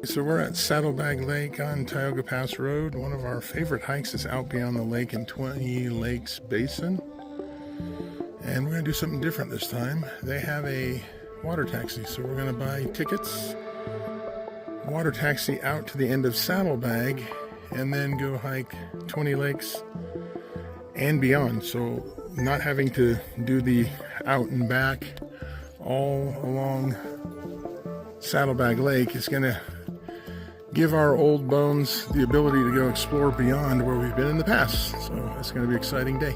So we're at Saddlebag Lake on Tioga Pass Road. One of our favorite hikes is out beyond the lake in Twenty Lakes Basin. And we're going to do something different this time. They have a water taxi, so we're going to buy tickets, water taxi out to the end of Saddlebag, and then go hike 20 Lakes and beyond. So not having to do the out and back all along Saddlebag Lake is going to give our old bones the ability to go explore beyond where we've been in the past. So it's going to be an exciting day.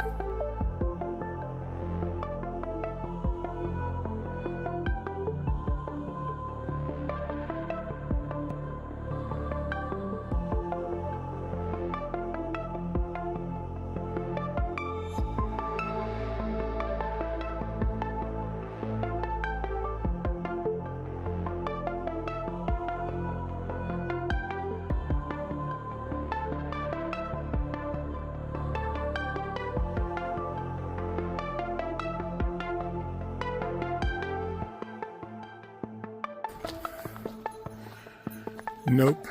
Nope,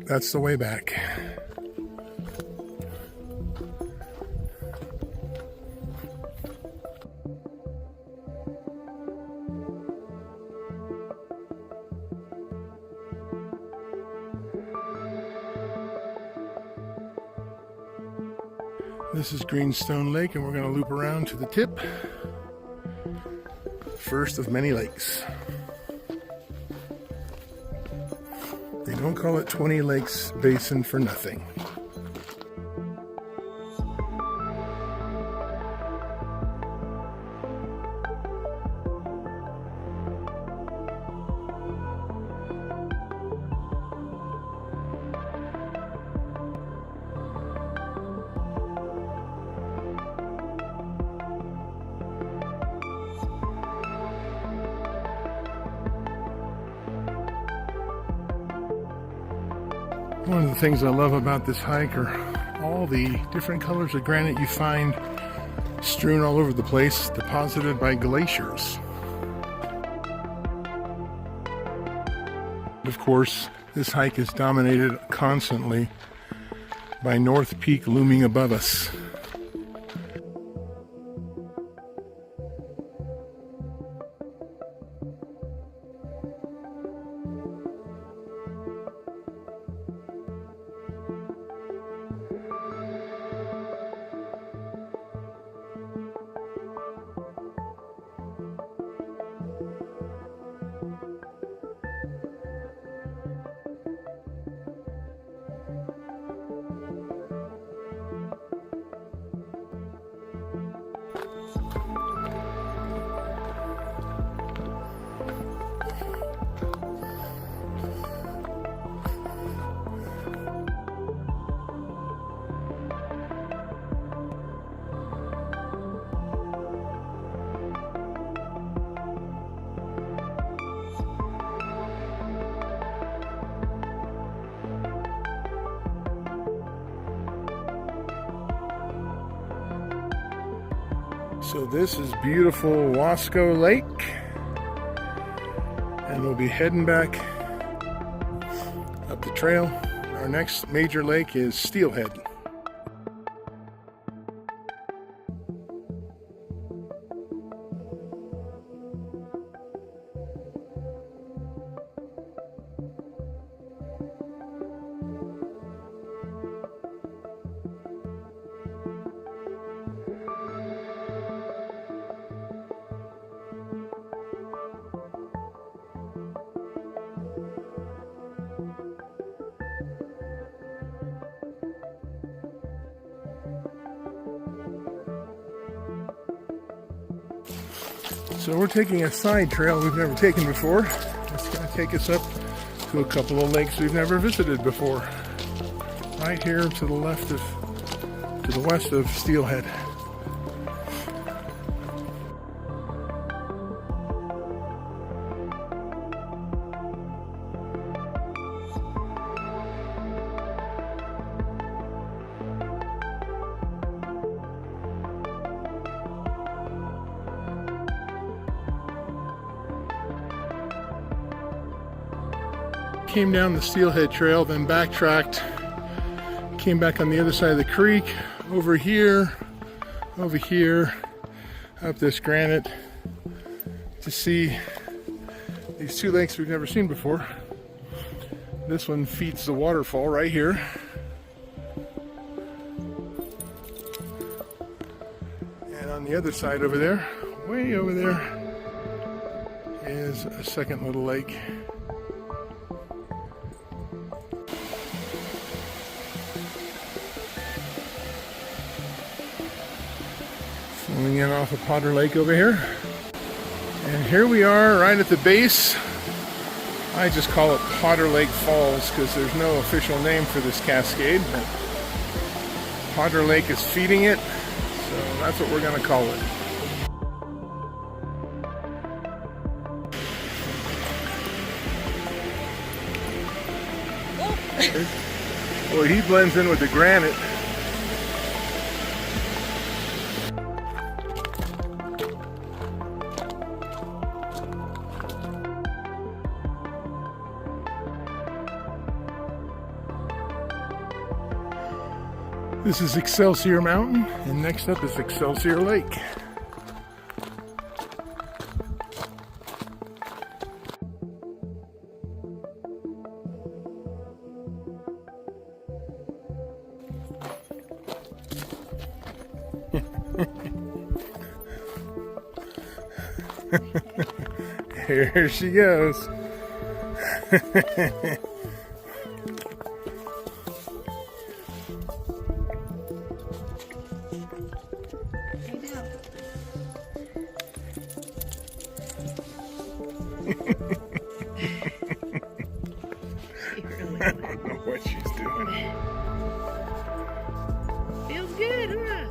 that's the way back. This is Greenstone Lake, and we're going to loop around to the tip. First of many lakes. They don't call it 20 Lakes Basin for nothing. One of the things I love about this hike are all the different colors of granite you find strewn all over the place, deposited by glaciers. Of course, this hike is dominated constantly by North Peak looming above us. So this is beautiful Wasco Lake, and we'll be heading back up the trail. Our next major lake is Steelhead. So we're taking a side trail we've never taken before. It's going to take us up to a couple of lakes we've never visited before. Right here to the west of Steelhead. came down the Steelhead Trail, then backtracked, came back on the other side of the creek, over here, up this granite to see these two lakes we've never seen before. This one feeds the waterfall right here. And on the other side over there, way over there, is a second little lake. Flowing in off of Potter Lake over here. And here we are right at the base. I just call it Potter Lake Falls because there's no official name for this cascade, but Potter Lake is feeding it, so that's what we're going to call it. Well, he blends in with the granite. This is Excelsior Mountain, and next up is Excelsior Lake. Here she goes. I don't know what she's doing. Feels good, huh?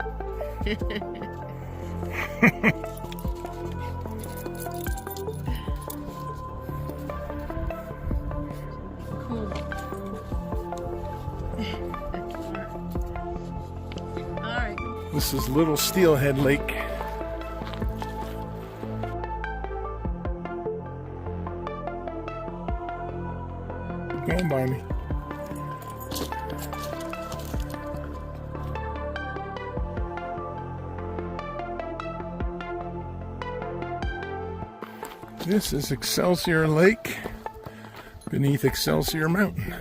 Cool. All right. This is Little Steelhead Lake. Going by me. This is Excelsior Lake beneath Excelsior Mountain.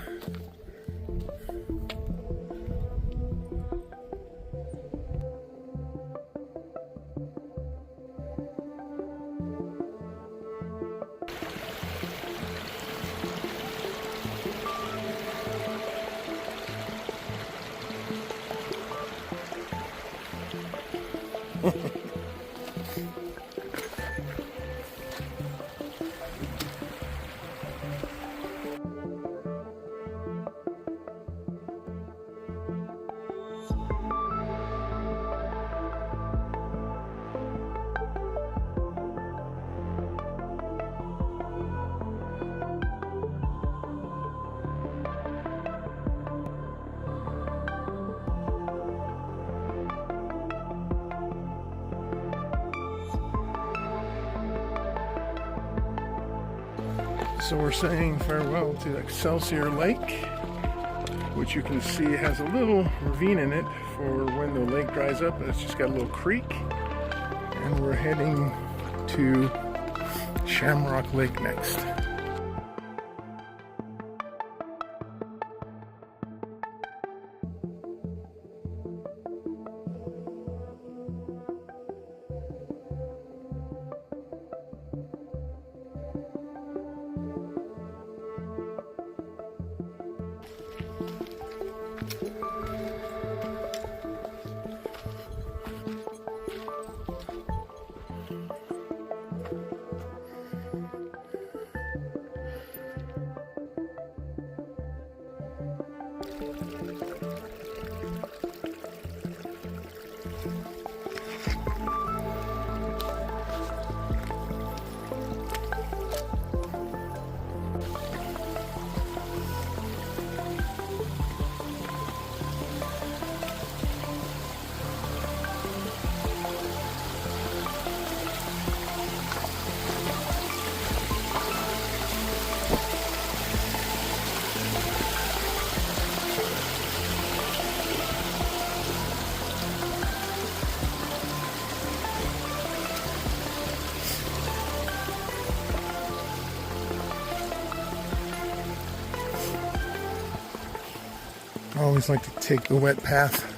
So we're saying farewell to Excelsior Lake, which you can see has a little ravine in it for when the lake dries up, and it's just got a little creek. And we're heading to Shamrock Lake next. I always like to take the wet path.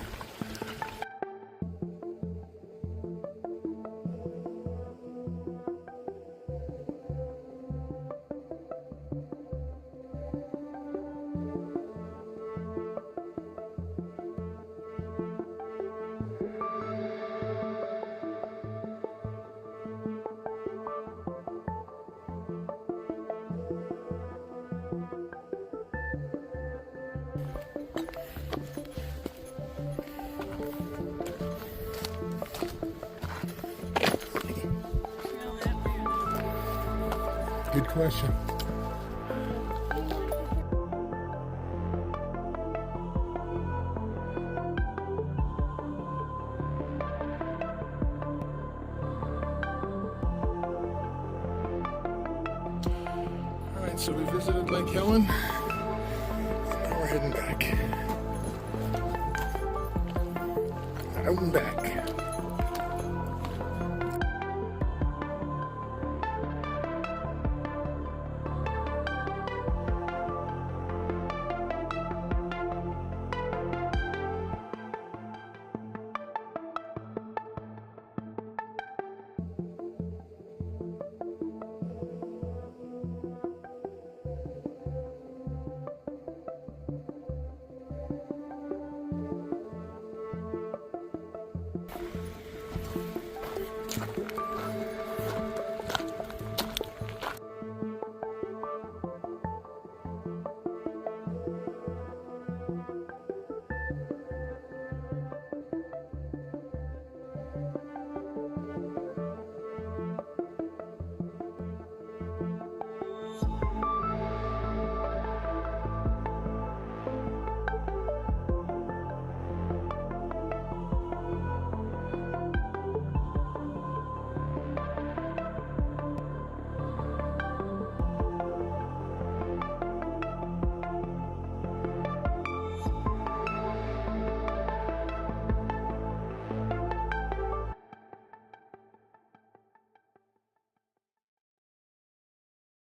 Good question. All right, so we visited Lake Helen. Now we're heading back. Out and back.